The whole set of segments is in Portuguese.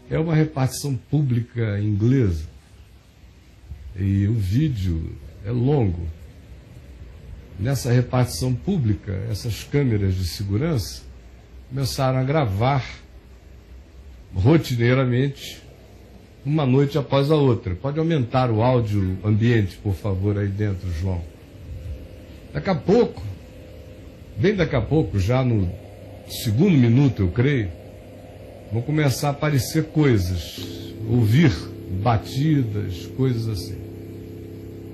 é uma repartição pública inglesa. E o vídeo é longo. Nessa repartição pública, essas câmeras de segurança começaram a gravar rotineiramente, uma noite após a outra. Pode aumentar o áudio ambiente, por favor, aí dentro, João. Daqui a pouco, bem daqui a pouco, já no segundo minuto, eu creio, vão começar a aparecer coisas, ouvir batidas, coisas assim.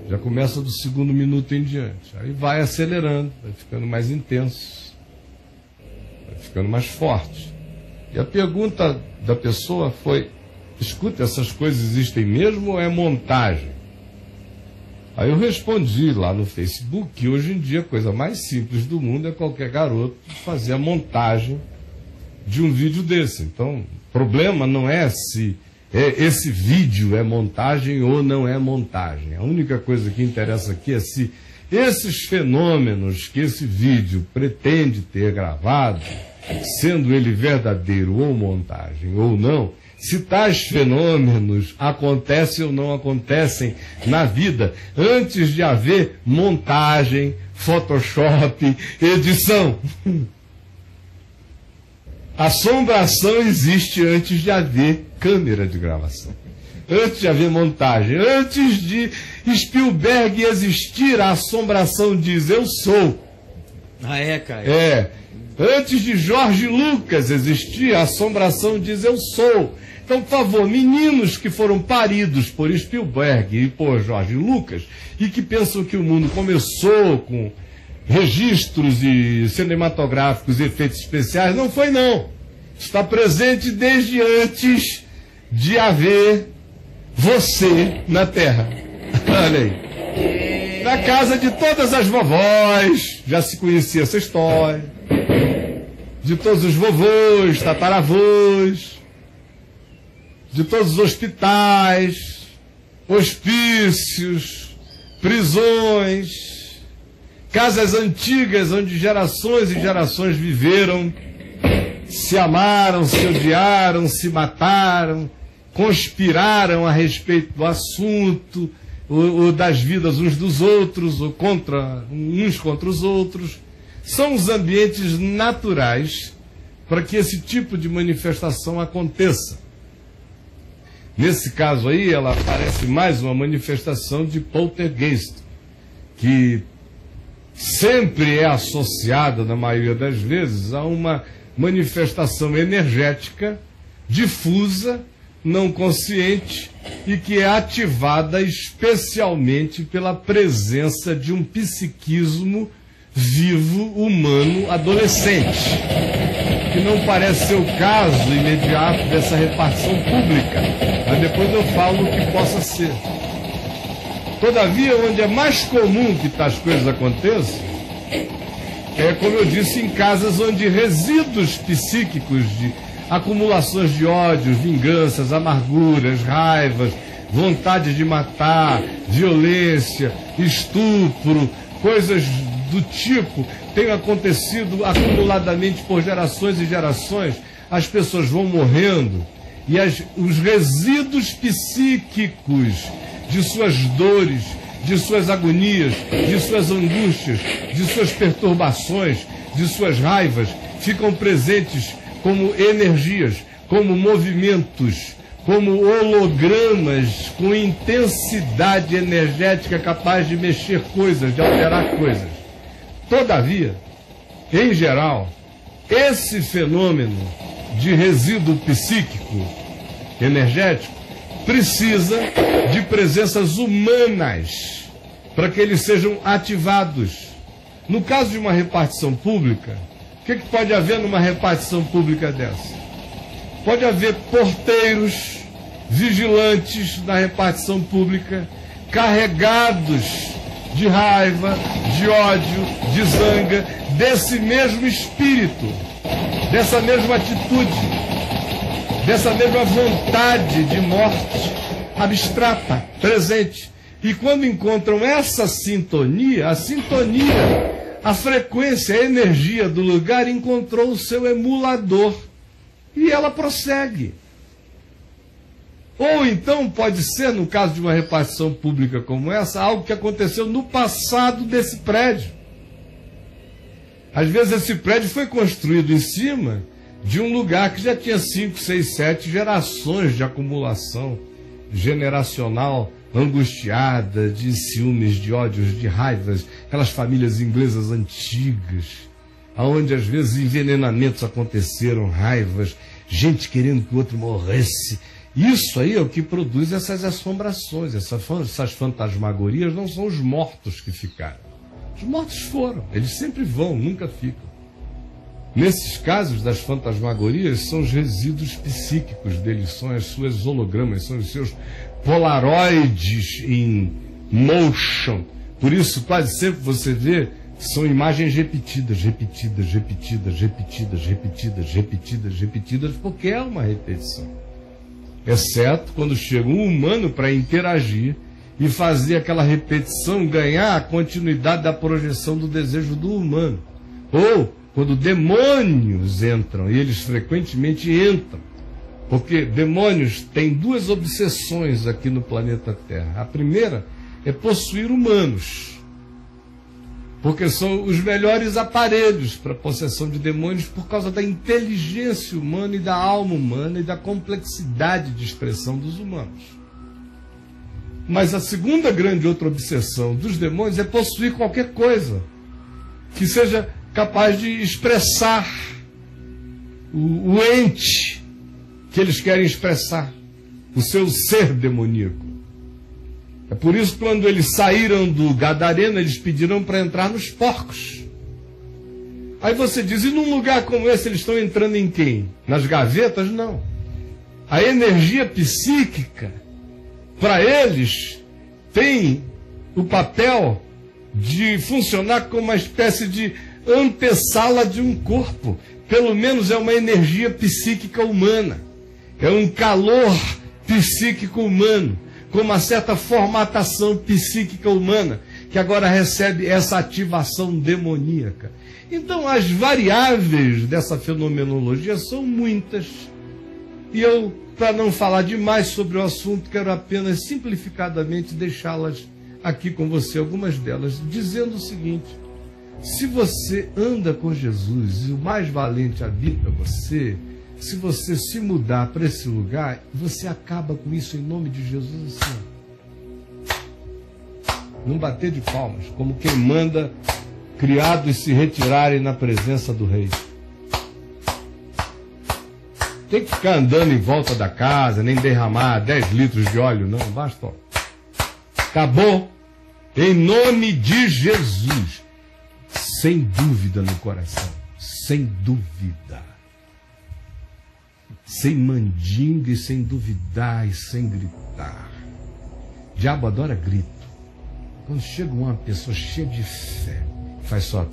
Já começa do segundo minuto em diante. Aí vai acelerando, vai ficando mais intenso, vai ficando mais forte. E a pergunta da pessoa foi: escuta, essas coisas existem mesmo ou é montagem? Aí eu respondi lá no Facebook que hoje em dia a coisa mais simples do mundo é qualquer garoto fazer a montagem de um vídeo desse. Então, o problema não é se esse vídeo é montagem ou não é montagem. A única coisa que interessa aqui é se esses fenômenos que esse vídeo pretende ter gravado, sendo ele verdadeiro ou montagem ou não, se tais fenômenos acontecem ou não acontecem na vida, antes de haver montagem, Photoshop, edição. Assombração existe antes de haver câmera de gravação, antes de haver montagem, antes de Spielberg existir, a assombração diz: eu sou. Ah, é, cara? É. Antes de George Lucas existir, a assombração diz: eu sou. Então, por favor, meninos que foram paridos por Spielberg e por George Lucas e que pensam que o mundo começou com registros e cinematográficos e efeitos especiais, não foi não. Está presente desde antes de haver você na Terra. Olha aí. Na casa de todas as vovós, já se conhecia essa história. De todos os vovôs, tataravôs, de todos os hospitais, hospícios, prisões, casas antigas onde gerações e gerações viveram, se amaram, se odiaram, se mataram, conspiraram a respeito do assunto, ou das vidas uns dos outros, ou uns contra os outros. São os ambientes naturais para que esse tipo de manifestação aconteça. Nesse caso aí, ela parece mais uma manifestação de poltergeist, que sempre é associada, na maioria das vezes, a uma manifestação energética, difusa, não consciente, e que é ativada especialmente pela presença de um psiquismo vivo, humano, adolescente, que não parece ser o caso imediato dessa repartição pública, mas depois eu falo o que possa ser. Todavia, onde é mais comum que tais coisas aconteçam, é, como eu disse, em casas onde resíduos psíquicos de acumulações de ódio, vinganças, amarguras, raivas, vontade de matar, violência, estupro, coisas do tipo tem acontecido acumuladamente por gerações e gerações. As pessoas vão morrendo e os resíduos psíquicos de suas dores, de suas agonias, de suas angústias, de suas perturbações, de suas raivas, ficam presentes como energias, como movimentos, como hologramas com intensidade energética capaz de mexer coisas, de alterar coisas. Todavia, em geral, esse fenômeno de resíduo psíquico energético precisa de presenças humanas para que eles sejam ativados. No caso de uma repartição pública, o que pode haver numa repartição pública dessa? Pode haver porteiros, vigilantes na repartição pública, carregados de raiva, de ódio, de zanga, desse mesmo espírito, dessa mesma atitude, dessa mesma vontade de morte abstrata, presente. E quando encontram essa sintonia, a frequência, a energia do lugar encontrou o seu emulador. E ela prossegue. Ou então pode ser, no caso de uma repartição pública como essa, algo que aconteceu no passado desse prédio. Às vezes esse prédio foi construído em cima de um lugar que já tinha 5, 6, 7 gerações de acumulação generacional, angustiada, de ciúmes, de ódios, de raivas, aquelas famílias inglesas antigas, onde às vezes envenenamentos aconteceram, raivas, gente querendo que o outro morresse. Isso aí é o que produz essas assombrações, essas fantasmagorias. Não são os mortos que ficaram. Os mortos foram, eles sempre vão, nunca ficam. Nesses casos das fantasmagorias, são os resíduos psíquicos deles, são as suas hologramas, são os seus polaroides em motion. Por isso, quase sempre você vê, são imagens repetidas, porque é uma repetição. Exceto quando chega um humano para interagir e fazer aquela repetição ganhar a continuidade da projeção do desejo do humano. Ou quando demônios entram, e eles frequentemente entram, porque demônios têm duas obsessões aqui no planeta Terra. A primeira é possuir humanos, porque são os melhores aparelhos para a possessão de demônios por causa da inteligência humana e da alma humana e da complexidade de expressão dos humanos. Mas a segunda grande outra obsessão dos demônios é possuir qualquer coisa que seja capaz de expressar o ente que eles querem expressar, o seu ser demoníaco. É por isso que quando eles saíram do Gadareno, eles pediram para entrar nos porcos. Aí você diz, e num lugar como esse eles estão entrando em quem? Nas gavetas? Não. A energia psíquica, para eles, tem o papel de funcionar como uma espécie de antessala de um corpo. Pelo menos é uma energia psíquica humana. É um calor psíquico humano, com uma certa formatação psíquica humana, que agora recebe essa ativação demoníaca. Então, as variáveis dessa fenomenologia são muitas. E eu, para não falar demais sobre o assunto, quero apenas simplificadamente deixá-las aqui com você, algumas delas, dizendo o seguinte: se você anda com Jesus e o mais valente habita você, se você se mudar para esse lugar, você acaba com isso em nome de Jesus assim. Não bater de palmas, como quem manda criados se retirarem na presença do rei. Tem que ficar andando em volta da casa, nem derramar 10 litros de óleo, não, basta. Acabou. Em nome de Jesus. Sem dúvida no coração. Sem dúvida. Sem mandinga e sem duvidar e sem gritar. O diabo adora grito. Quando chega uma pessoa cheia de fé, faz só...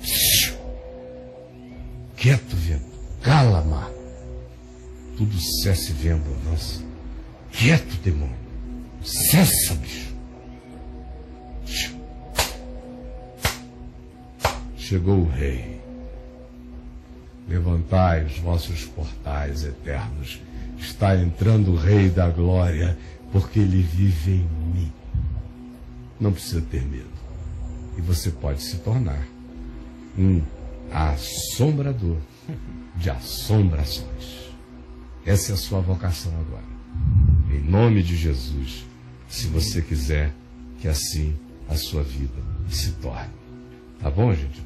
Quieto, vento. Cala, mar. Tudo cessa e vem abundância. Quieto, demônio. Cessa, bicho. Chegou o rei. Levantai os vossos portais eternos. Está entrando o Rei da Glória, porque ele vive em mim. Não precisa ter medo. E você pode se tornar um assombrador de assombrações. Essa é a sua vocação agora. Em nome de Jesus, se você quiser que assim a sua vida se torne. Tá bom, gente?